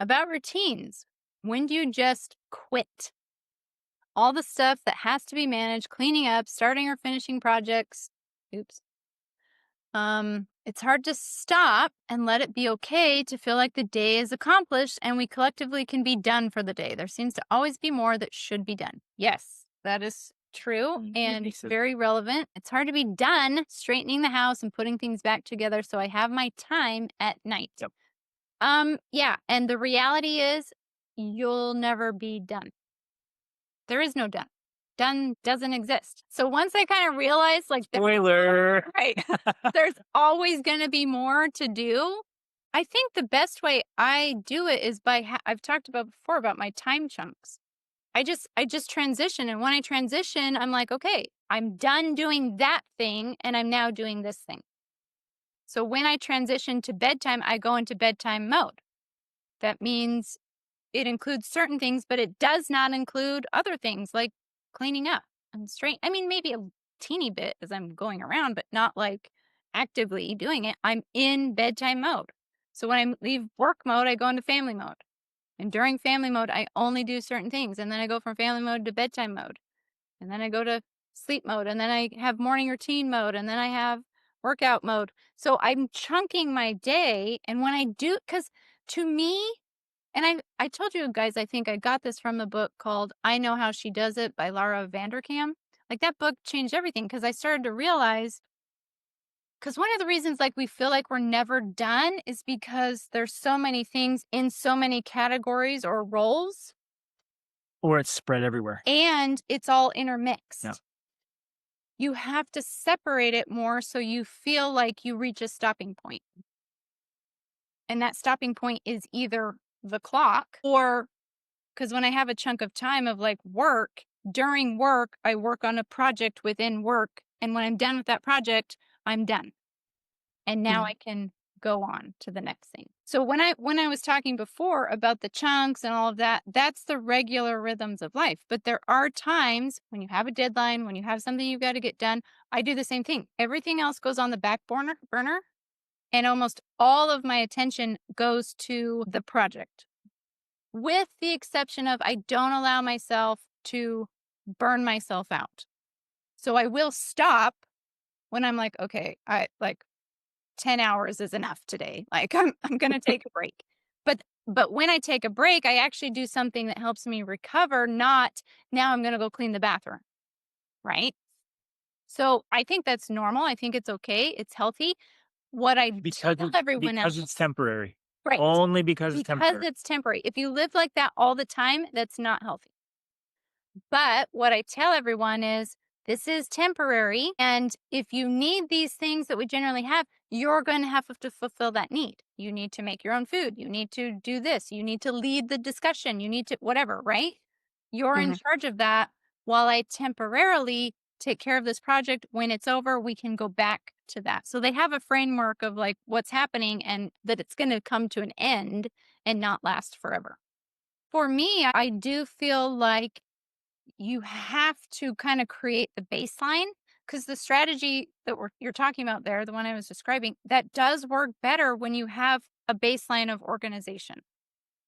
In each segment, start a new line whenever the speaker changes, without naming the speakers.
about routines. When do you just quit? All the stuff that has to be managed, cleaning up, starting or finishing projects. Oops. It's hard to stop and let it be okay to feel like the day is accomplished and we collectively can be done for the day. There seems to always be more that should be done. Yes, that is true and
Makes it
very relevant. It's hard to be done straightening the house and putting things back together so I have my time at night.
Yep.
Yeah, and the reality is you'll never be done. There is no done. Done doesn't exist. So once I kind of realized like
spoiler.
right, there's always going to be more to do. I think the best way I do it is by I've talked about before about my time chunks. I just transition, and when I transition, I'm like, okay, I'm done doing that thing and I'm now doing this thing. So when I transition to bedtime, I go into bedtime mode. That means it includes certain things, but it does not include other things like cleaning up and straight. I mean, maybe a teeny bit as I'm going around, but not like actively doing it. I'm in bedtime mode. So when I leave work mode, I go into family mode. And during family mode, I only do certain things. And then I go from family mode to bedtime mode. And then I go to sleep mode. And then I have morning routine mode. And then I have workout mode. So I'm chunking my day. And when I do, because to me, and I told you guys, I think I got this from a book called I Know How She Does It by Lara Vanderkam. Like that book changed everything because I started to realize, because one of the reasons like we feel like we're never done is because there's so many things in so many categories or roles
Or it's spread everywhere.
and it's all
Yeah.
intermixed. You have to separate it more so you feel like you reach a stopping point. And that stopping point is either the clock or because when I have a chunk of time of like work, during work, I work on a project within work. And when I'm done with that project, I'm done. And now
Mhm.
I can go on to the next thing. So when I was talking before about the chunks and all of that, that's the regular rhythms of life. But there are times when you have a deadline, when you have something you've got to get done, I do the same thing. Everything else goes on the back burner and almost all of my attention goes to the project. With the exception of I don't allow myself to burn myself out. So I will stop when I'm like, okay, I like 10 hours is enough today. Like I'm going to take a break. But when I take a break, I actually do something that helps me recover, not now I'm going to go clean the bathroom, right? So I think that's normal. I think it's okay. It's healthy. What I
Because
tell everyone else,
it's temporary.
right?
Only because it's
Because
temporary.
it's temporary. If you live like that all the time, that's not healthy. But what I tell everyone is this is temporary. And if you need these things that we generally have, you're going to have to fulfill that need. You need to make your own food. You need to do this. You need to lead the discussion. You need to, whatever, right? You're in
Mhm.
charge of that while I temporarily take care of this project. When it's over, we can go back to that. So they have a framework of like what's happening and that it's going to come to an end and not last forever. For me, I do feel like you have to kind of create the baseline because the strategy that you're talking about there, the one I was describing, that does work better when you have a baseline of organization.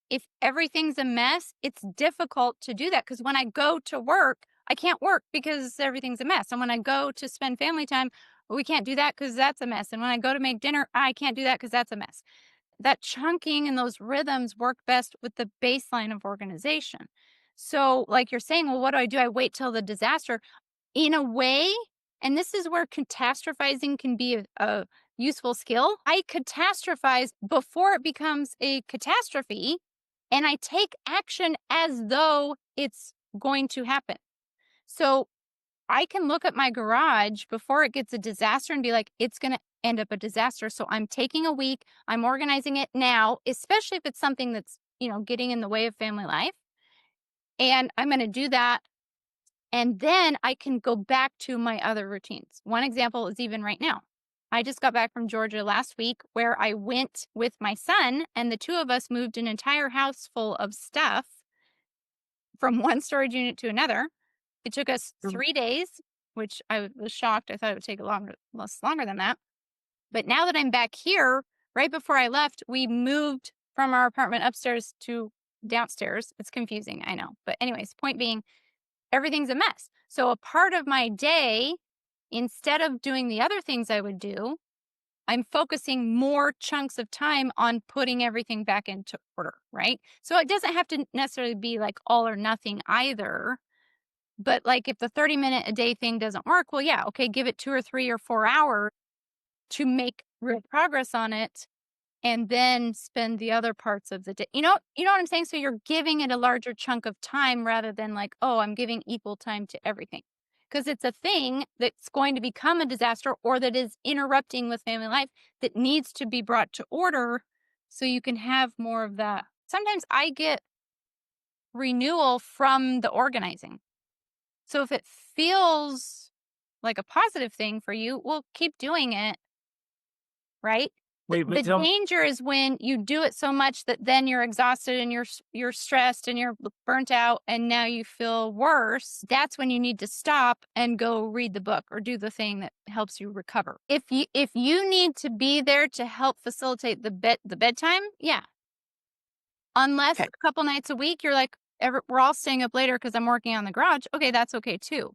If everything's a mess, it's difficult to do that because when I go to work, I can't work because everything's a mess. And when I go to spend family time, we can't do that because that's a mess. And when I go to make dinner, I can't do that because that's a mess. That chunking and those rhythms work best with the baseline of organization. So, like you're saying, well, what do? I wait till the disaster. In a way, and this is where catastrophizing can be a useful skill. I catastrophize before it becomes a catastrophe, and I take action as though it's going to happen. So I can look at my garage before it gets a disaster and be like, it's going to end up a disaster. So I'm taking a week, I'm organizing it now, especially if it's something that's, getting in the way of family life. And I'm going to do that. And then I can go back to my other routines. One example is even right now. I just got back from Georgia last week where I went with my son and the two of us moved an entire house full of stuff from one storage unit to another. It took us
Mm.
3 days, which I was shocked. I thought it would take less longer than that. But now that I'm back here, right before I left, we moved from our apartment upstairs to downstairs. It's confusing, I know. But, anyways, point being, everything's a mess. So, a part of my day, instead of doing the other things I would do, I'm focusing more chunks of time on putting everything back into order, right? So, it doesn't have to necessarily be like all or nothing either. But, like, if the 30-minute a day thing doesn't work, well, yeah, okay, give it 2 or 3 or 4 hours to make real progress on it, and then spend the other parts of the day, you know what I'm saying? So you're giving it a larger chunk of time rather than like, "Oh, I'm giving equal time to everything," because it's a thing that's going to become a disaster or that is interrupting with family life that needs to be brought to order so you can have more of that. Sometimes I get renewal from the organizing. So if it feels like a positive thing for you, well, keep doing it, right? The
Wait, but
the
tell me,
danger is when you do it so much that then you're exhausted and you're stressed and you're burnt out and now you feel worse. That's when you need to stop and go read the book or do the thing that helps you recover. If you need to be there to help facilitate the bedtime, yeah. Unless
okay,
a couple nights a week you're like, we're all staying up later because I'm working on the garage. Okay, that's okay too.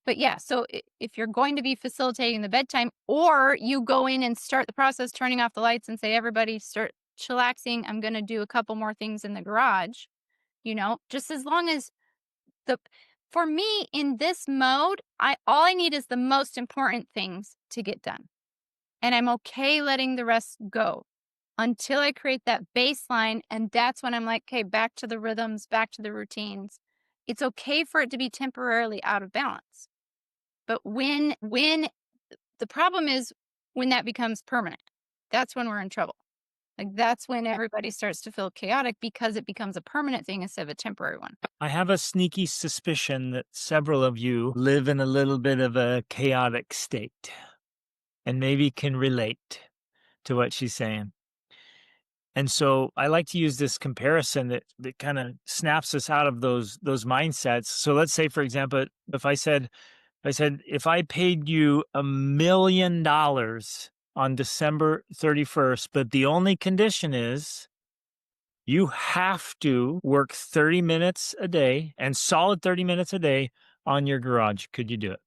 But yeah, so if you're going to be facilitating the bedtime, or you go in and start the process turning off the lights and say, everybody start chillaxing, I'm going to do a couple more things in the garage, just as long as the, for me in this mode, all I need is the most important things to get done. And I'm okay letting the rest go until I create that baseline. And that's when I'm like, okay, back to the rhythms, back to the routines. It's okay for it to be temporarily out of balance. But when the problem is when that becomes permanent, that's when we're in trouble. Like, that's when everybody starts to feel chaotic because it becomes a permanent thing instead of a temporary one.
I have a sneaky suspicion that several of you live in a little bit of a chaotic state and maybe can relate to what she's saying. And so I like to use this comparison that kind of snaps us out of those mindsets. So let's say, for example, if I paid you $1 million on December 31st, but the only condition is you have to work 30 minutes a day and solid 30 minutes a day on your garage. Could you do it?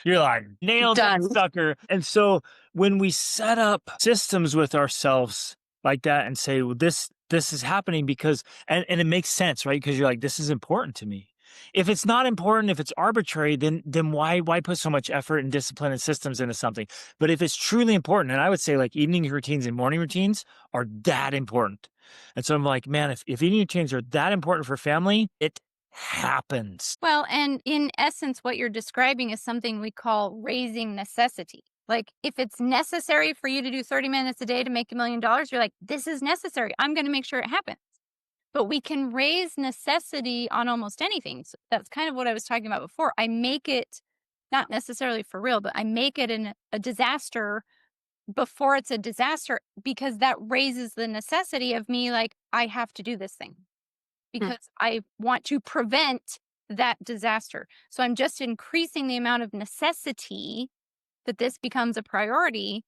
You're like, nailed it,
Done.
sucker. And so when we set up systems with ourselves like that and say, well, this is happening because and it makes sense, right? Because you're like, this is important to me. If it's not important, if it's arbitrary, then why put so much effort and discipline and systems into something? But if it's truly important, and I would say like evening routines and morning routines are that important. And so I'm like, man, if evening routines are that important for family, it happens.
Well, and in essence, what you're describing is something we call raising necessity. Like, if it's necessary for you to do 30 minutes a day to make $1 million, you're like, this is necessary. I'm going to make sure it happens. But we can raise necessity on almost anything. So that's kind of what I was talking about before. I make it not necessarily for real, but I make it a disaster before it's a disaster because that raises the necessity of me, like, I have to do this thing
Hmm.
because I want to prevent that disaster. So I'm just increasing the amount of necessity that this becomes a priority,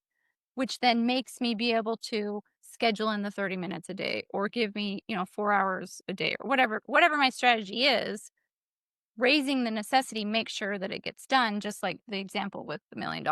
which then makes me be able to schedule in the 30 minutes a day or give me, 4 hours a day or whatever my strategy is. Raising the necessity makes sure that it gets done, just like the example with the $1 million.